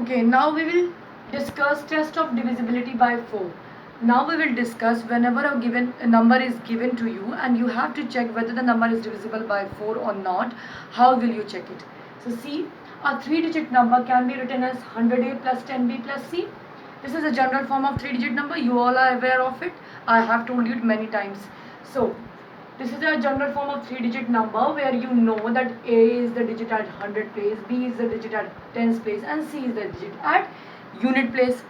Okay, now we will discuss test of divisibility by 4. Now we will discuss whenever a number is given to you and you have to check whether the number is divisible by 4 or not. How will you check it? So see, a 3-digit number can be written as 100a plus 10b plus c. This is a general form of 3-digit number. You all are aware of it. I have told you it many times. So this is a general form of 3-digit number where you know that A is the digit at 100 place, B is the digit at tens place, and C is the digit at unit place.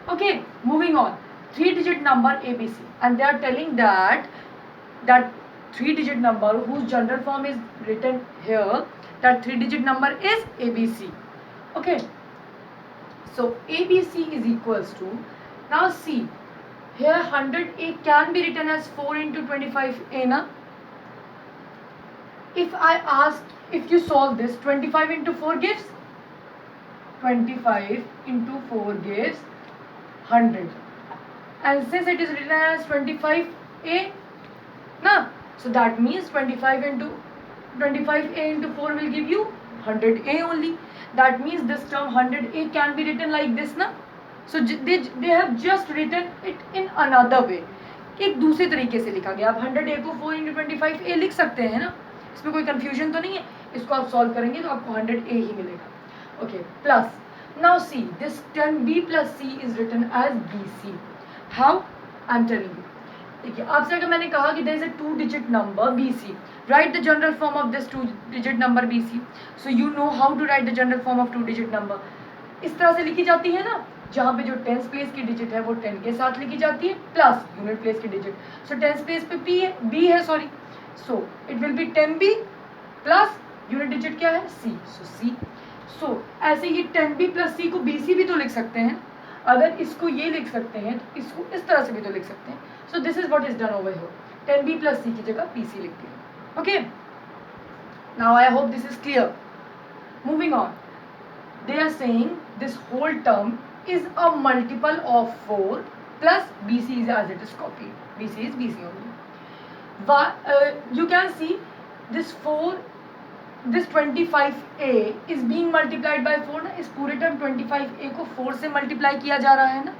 Okay, moving on. 3-digit number ABC, and they are telling that 3-digit number whose general form is written here, that 3-digit number is ABC. Okay, so ABC is equals to, now see, here 100A can be written as 4 into 25A na? If I ask, if you solve this, 25 into 4 gives 25 into 4 gives 100, and since it is written as 25A na, so that means 25A into 4 will give you 100A only. That means this term 100A can be written like this na. So they have just written it in another way. एक दूसरे तरीके से लिखा गया. आप 100A को 4 into 25A लिख सकते हैं ना, इसमें कोई कंफ्यूजन तो नहीं है. इसको आप सॉल्व करेंगे तो आपको 100A ही मिलेगा. Okay, plus now see this 10B plus C is written as BC. How? I am telling you. देखिए, आपसे अगर मैंने कहा कि there is a 2-digit number BC, write the general form of this 2-digit number BC. So you know how to write the general form of 2-digit number. इस तरह से लिखी जाती है ना, जहाँ पे जो टेंस प्लेस की डिजिट है वो 10 के साथ लिखी जाती है प्लस यूनिट प्लेस की डिजिट. सो टेंस प्लेस पे बी है sorry, so it will be 10B plus unit digit क्या है C. सो C. सो ऐसे ये 10B प्लस C को BC भी तो लिख सकते हैं. अगर इसको ये लिख सकते हैं तो इसको इस तरह से भी तो लिख सकते हैं. So this is what is done over here. 10B plus C की जगह BC लिखते हैं. Okay, now I hope this is clear. Moving on, they are saying this whole term is a multiple of 4 plus BC is as it is copied. BC is BC only. You can see this 25A is being multiplied by 4 ना. इस पूरे term 25A को 4 से multiply किया जा रहा है ना.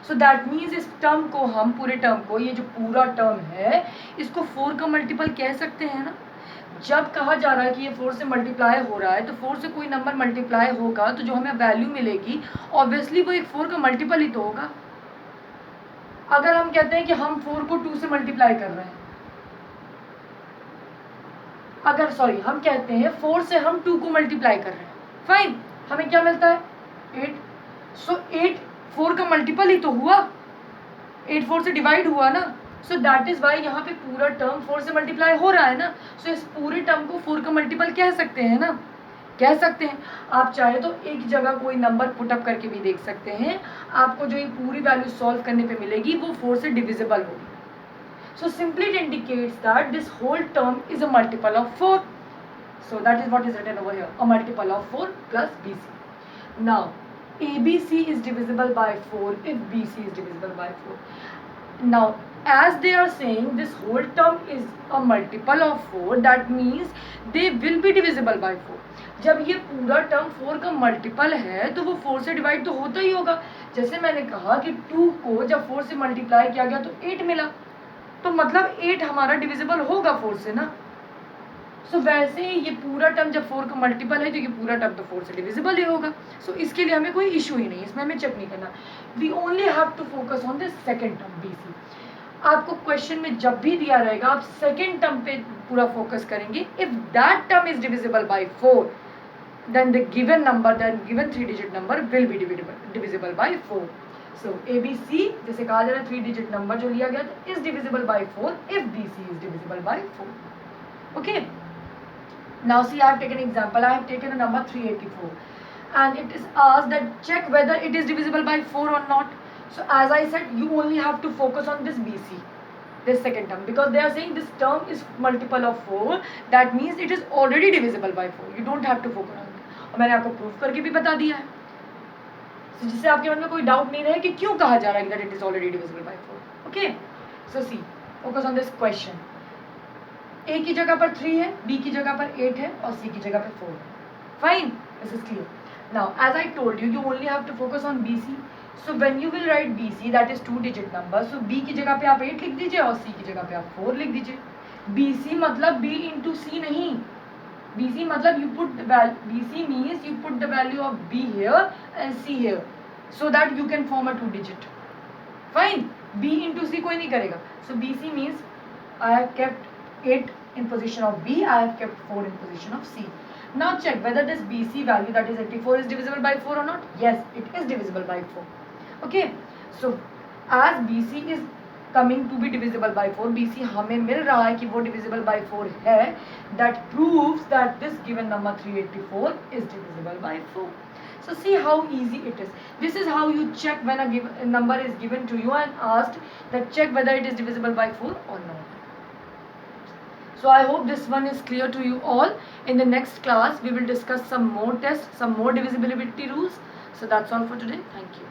सो दैट मीन्स इस टर्म को हम पूरे टर्म को, ये जो पूरा टर्म है इसको 4 का मल्टीपल कह सकते हैं ना. जब कहा जा रहा है कि ये 4 से मल्टीप्लाई हो रहा है तो 4 से कोई नंबर मल्टीप्लाई होगा तो जो हमें वैल्यू मिलेगी ऑब्वियसली वो एक 4 का मल्टीपल ही तो होगा. अगर हम कहते हैं कि हम 4 को 2 से मल्टीप्लाई कर रहे हैं, अगर सॉरी हम कहते हैं 4 से हम 2 को मल्टीप्लाई कर रहे हैं, फाइन, हमें क्या मिलता है 8. सो 8 4 का मल्टीपल ही तो हुआ, 8 4 से डिवाइड हुआ ना. सो दैट इज वाई यहाँ पे पूरा टर्म 4 से मल्टीप्लाई हो रहा है ना. सो इस पूरे टर्म को 4 का मल्टीपल कह सकते हैं ना, कह सकते हैं. आप चाहे तो एक जगह कोई नंबर पुटअप करके भी देख सकते हैं. आपको जो ये पूरी वैल्यू सॉल्व करने पे मिलेगी वो 4 से डिविजिबल होगी. So simply it indicates that this whole term is a multiple of 4. So that is what is written over here, a multiple of 4 plus BC. Now ABC is divisible by 4 if BC is divisible by 4. Now as they are saying this whole term is a multiple of 4, that means they will be divisible by 4. जब ये पूरा term 4 का multiple है तो वो 4 से divide तो होता ही होगा. जैसे मैंने कहा कि 2 को जब 4 से मल्टीप्लाई किया गया तो 8 मिला, तो मतलब 8 हमारा डिविजिबल होगा 4 से ना. सो वैसे ये पूरा टर्म जब 4 का मल्टीपल है तो ये पूरा टर्म तो 4 से डिविजिबल ही होगा. सो इसके लिए हमें कोई इशू ही नहीं, इसमें हमें चेक नहीं करना. We only have to focus on the second term BC. आपको क्वेश्चन में जब भी दिया रहेगा आप सेकेंड टर्म पे पूरा फोकस करेंगे. If that term is divisible by 4 then the given number, then given 3-digit number will be divisible by 4. So ABC जैसे कहा जा रहा है 3-digit नंबर जो लिया गया था is divisible by 4 if BC is divisible by 4. Okay, now see I have taken an example. I have taken a number 384 and it is asked that check whether it is divisible by 4 or not. So as I said, you only have to focus on this BC, this second term, because they are saying this term is multiple of 4, that means it is already divisible by 4. You don't have to focus on it. और मैंने आपको proof करके भी बता दिया है, so जिससे आपके मन में कोई डाउट नहीं रहे कि क्यों कहा जा रहा है that it is already divisible by 4. Okay, so see, focus on this question. A की जगह पर 3 है, B की जगह पर 8 है और C की जगह पर 4 है. Fine, this is clear. Now as I told you, you only have to focus on BC. So when you will write BC, that is 2-digit number, so B की जगह पे आप 8 लिख दीजिए और C की जगह पे आप 4 लिख दीजिए. BC मतलब B into C नहीं. BC मतलब you put the value, BC means you put the value of B here and C here, so that you can form a 2-digit. Fine. B into C कोई नहीं करेगा. So BC means I have kept 8 in position of B, I have kept 4 in position of C. Now check whether this BC value, that is 84, is divisible by 4 or not. Yes, it is divisible by 4. Okay, so as BC is coming to be divisible by 4, BC हमें मिल रहा है कि वो divisible by 4 है. That proves that this given number 384 is divisible by 4. So see how easy it is. This is how you check when a number is given to you and asked that check whether it is divisible by 4 or not. So I hope this one is clear to you all. In the next class we will discuss some more tests, some more divisibility rules. So that's all for today. Thank you.